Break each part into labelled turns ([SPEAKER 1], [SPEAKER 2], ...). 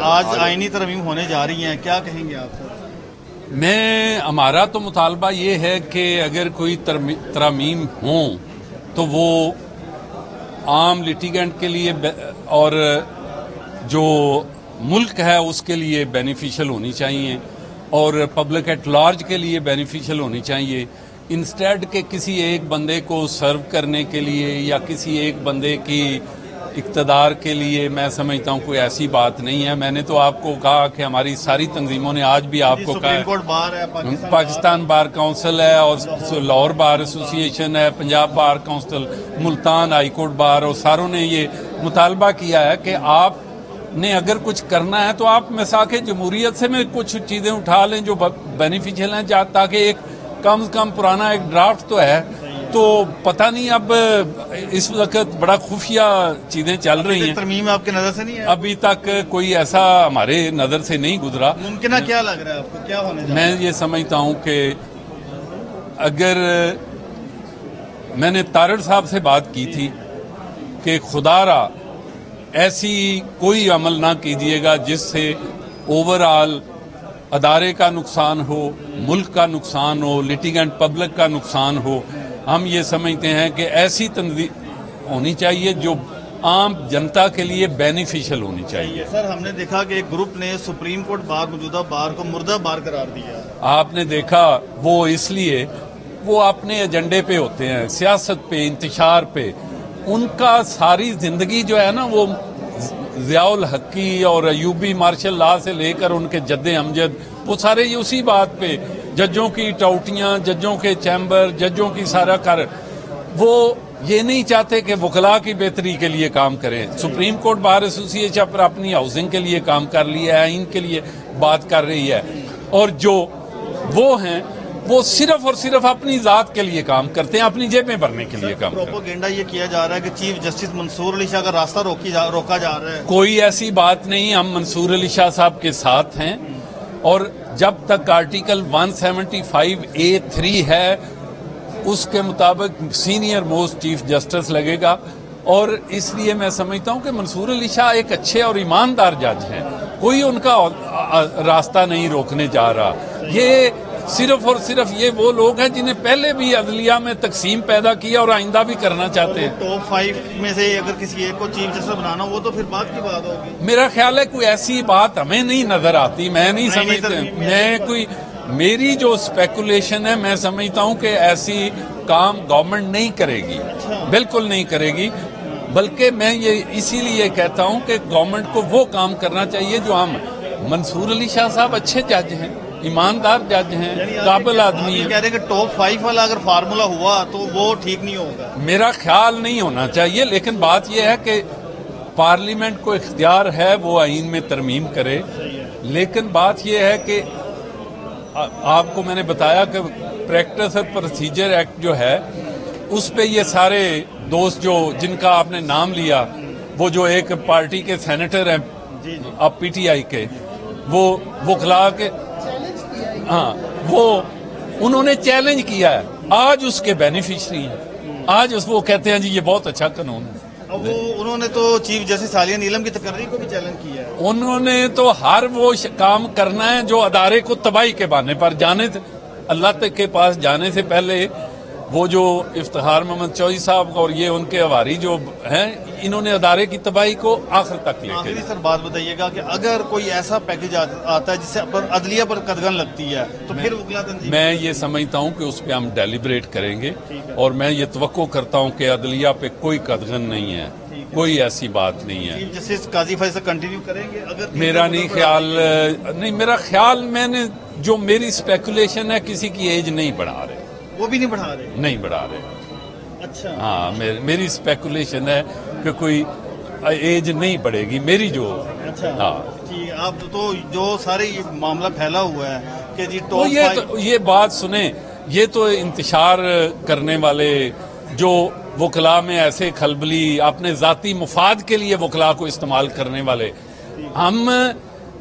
[SPEAKER 1] آج آئینی ترمیم ہونے جا رہی ہیں، کیا کہیں گے آپ سر؟
[SPEAKER 2] ہمارا تو مطالبہ یہ ہے کہ اگر کوئی ترمیم ہوں تو وہ عام لٹیگنٹ کے لیے اور جو ملک ہے اس کے لیے بینیفیشل ہونی چاہیے اور پبلک ایٹ لارج کے لیے بینیفیشل ہونی چاہیے، انسٹیڈ کہ کسی ایک بندے کو سرو کرنے کے لیے یا کسی ایک بندے کی اقتدار کے لیے میں سمجھتا ہوں کوئی ایسی بات نہیں ہے۔ میں نے تو آپ کو کہا کہ ہماری ساری تنظیموں نے آج بھی آپ کو کہا
[SPEAKER 1] سپریم کورٹ بار ہے،
[SPEAKER 2] پاکستان بار کونسل ہے اور لاہور بار ایسوسی ایشن ہے، Punjab bar council, Multan high court bar, اور ساروں نے یہ مطالبہ کیا ہے کہ آپ نے اگر کچھ کرنا ہے تو آپ مساق جمہوریت سے میں کچھ چیزیں اٹھا لیں جو بینیفیشل ہیں، تاکہ ایک کم از کم پرانا ایک ڈرافٹ تو ہے۔ تو پتہ نہیں اب اس وقت بڑا خفیہ چیزیں چل رہی ہیں،
[SPEAKER 1] ترمیم آپ کی نظر سے نہیں ہے؟
[SPEAKER 2] ابھی تک کوئی ایسا ہمارے نظر سے نہیں گزرا۔
[SPEAKER 1] ممکنہ کیا لگ رہا ہے آپ کو، کیا ہونے جا رہا ہے؟
[SPEAKER 2] میں یہ سمجھتا ہوں کہ اگر میں نے طارڑ صاحب سے بات کی تھی کہ خدا را ایسی کوئی عمل نہ کیجیے گا جس سے اوور آل ادارے کا نقصان ہو، ملک کا نقصان ہو، لٹیگنٹ پبلک کا نقصان ہو۔ ہم یہ سمجھتے ہیں کہ ایسی تنظیم ہونی چاہیے جو عام جنتا کے لیے بینیفیشل ہونی چاہیے۔
[SPEAKER 1] سر ہم نے دیکھا کہ ایک گروپ نے سپریم کورٹ بار موجودہ بار کو مردہ بار قرار دیا۔
[SPEAKER 2] آپ نے دیکھا وہ اس لیے وہ اپنے ایجنڈے پہ ہوتے ہیں، سیاست پہ، انتشار پہ، ان کا ساری زندگی جو ہے نا وہ ضیاء الحقی اور ایوبی مارشل لا سے لے کر ان کے جد امجد وہ سارے اسی بات پہ، ججوں کی ٹاؤٹیاں، ججوں کے چیمبر، ججوں کی سارا کر، وہ یہ نہیں چاہتے کہ وکلاء کی بہتری کے لیے کام کریں۔ سپریم کورٹ بار ایسوسی ایشن پر اپنی ہاؤسنگ کے لیے کام کر لیا ہے، آئین کے لیے بات کر رہی ہے، اور جو وہ ہیں وہ صرف اور صرف اپنی ذات کے لیے کام کرتے ہیں، اپنی جیبیں بھرنے کے لیے کام کرتے ہیں۔
[SPEAKER 1] پروپیگنڈا یہ کیا جا رہا ہے کہ چیف جسٹس منصور علی شاہ کا راستہ روکا جا رہا ہے۔
[SPEAKER 2] کوئی ایسی بات نہیں، ہم منصور علی شاہ صاحب کے ساتھ ہیں، اور جب تک آرٹیکل 175A(3) ہے اس کے مطابق سینئر موسٹ چیف جسٹس لگے گا، اور اس لیے میں سمجھتا ہوں کہ منصور علی شاہ ایک اچھے اور ایماندار جج ہیں، کوئی ان کا راستہ نہیں روکنے جا رہا۔ یہ صرف اور صرف یہ وہ لوگ ہیں جنہیں پہلے بھی عدلیہ میں تقسیم پیدا کیا اور آئندہ بھی کرنا چاہتے ہیں۔
[SPEAKER 1] ٹاپ 5 میں سے اگر کسی ایک کو چیف جسٹس بنانا وہ تو پھر بات کی بات ہوگی۔
[SPEAKER 2] میرا خیال ہے کوئی ایسی بات ہمیں نہیں نظر آتی، میں نہیں سمجھتا، میری جو اسپیکولیشن ہے میں سمجھتا ہوں کہ ایسی کام گورنمنٹ نہیں کرے گی، بالکل نہیں کرے گی، بلکہ میں یہ اسی لیے کہتا ہوں کہ گورنمنٹ کو وہ کام کرنا چاہیے جو ہم، منصور علی شاہ صاحب اچھے جج ہیں، ایماندار جج ہیں، قابل آدمی ہیں۔
[SPEAKER 1] کہہ رہے ہیں کہ ٹاپ 5 والا اگر فارمولا ہوا تو وہ ٹھیک نہیں ہوگا۔
[SPEAKER 2] میرا خیال نہیں ہونا چاہیے، لیکن بات یہ ہے کہ پارلیمنٹ کو اختیار ہے وہ آئین میں ترمیم کرے، لیکن بات یہ ہے کہ آپ کو میں نے بتایا کہ پریکٹس اور پروسیجر ایکٹ جو ہے اس پہ یہ سارے دوست جو جن کا آپ نے نام لیا، وہ جو ایک پارٹی کے سینیٹر ہیں اب پی ٹی آئی کے، وہ وکلاء کے، ہاں وہ انہوں نے چیلنج کیا ہے، آج اس کے بینیفیشری ہیں، آج وہ کہتے ہیں جی یہ بہت اچھا قانون ہے۔
[SPEAKER 1] اب انہوں نے تو چیف جسٹس عالیہ نیلم کی تقرری کو بھی چیلنج کیا ہے۔
[SPEAKER 2] انہوں نے تو ہر وہ کام کرنا ہے جو ادارے کو تباہی کے بہانے پر جانے، اللہ تک کے پاس جانے سے پہلے وہ جو افتخار محمد چوہدری صاحب اور یہ ان کے حواری جو ہیں، انہوں نے ادارے کی تباہی کو آخر تک لے کے۔
[SPEAKER 1] آخری سر بات بتائیے گا کہ اگر کوئی ایسا پیکج آتا ہے جس سے عدلیہ پر قدغن لگتی ہے تو پھر وکلا تنظیم، میں
[SPEAKER 2] یہ سمجھتا ہوں کہ اس پہ ہم ڈیلیبریٹ کریں گے، اور میں یہ توقع کرتا ہوں کہ عدلیہ پہ کوئی قدغن نہیں ہے، کوئی ایسی بات نہیں ہے۔
[SPEAKER 1] چیف جسٹس قاضی فیصل کنٹینیو کریں گے اگر
[SPEAKER 2] میرا نہیں خیال، نہیں میرا خیال، میں نے جو میری اسپیکولیشن ہے کسی کی ایج نہیں بڑھا رہے،
[SPEAKER 1] وہ بھی نہیں بڑھا رہے؟
[SPEAKER 2] نہیں بڑھا رہے۔
[SPEAKER 1] اچھا،
[SPEAKER 2] ہاں میری اسپیکولیشن ہے کہ کوئی ایج نہیں بڑھے گی میری جو،
[SPEAKER 1] اچھا
[SPEAKER 2] ہاں
[SPEAKER 1] ٹھیک۔ آپ تو جو سارے یہ معاملہ پھیلا ہوا ہے کہ جی
[SPEAKER 2] تو یہ بات سنیں، یہ تو انتشار کرنے والے جو وکلاء میں ایسے کھلبلی اپنے ذاتی مفاد کے لیے وکلاء کو استعمال کرنے والے، ہم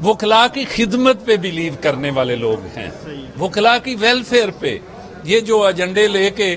[SPEAKER 2] وکلاء کی خدمت پہ بلیو کرنے والے لوگ ہیں، وکلاء کی ویلفیئر پہ، یہ جو ایجنڈے لے کے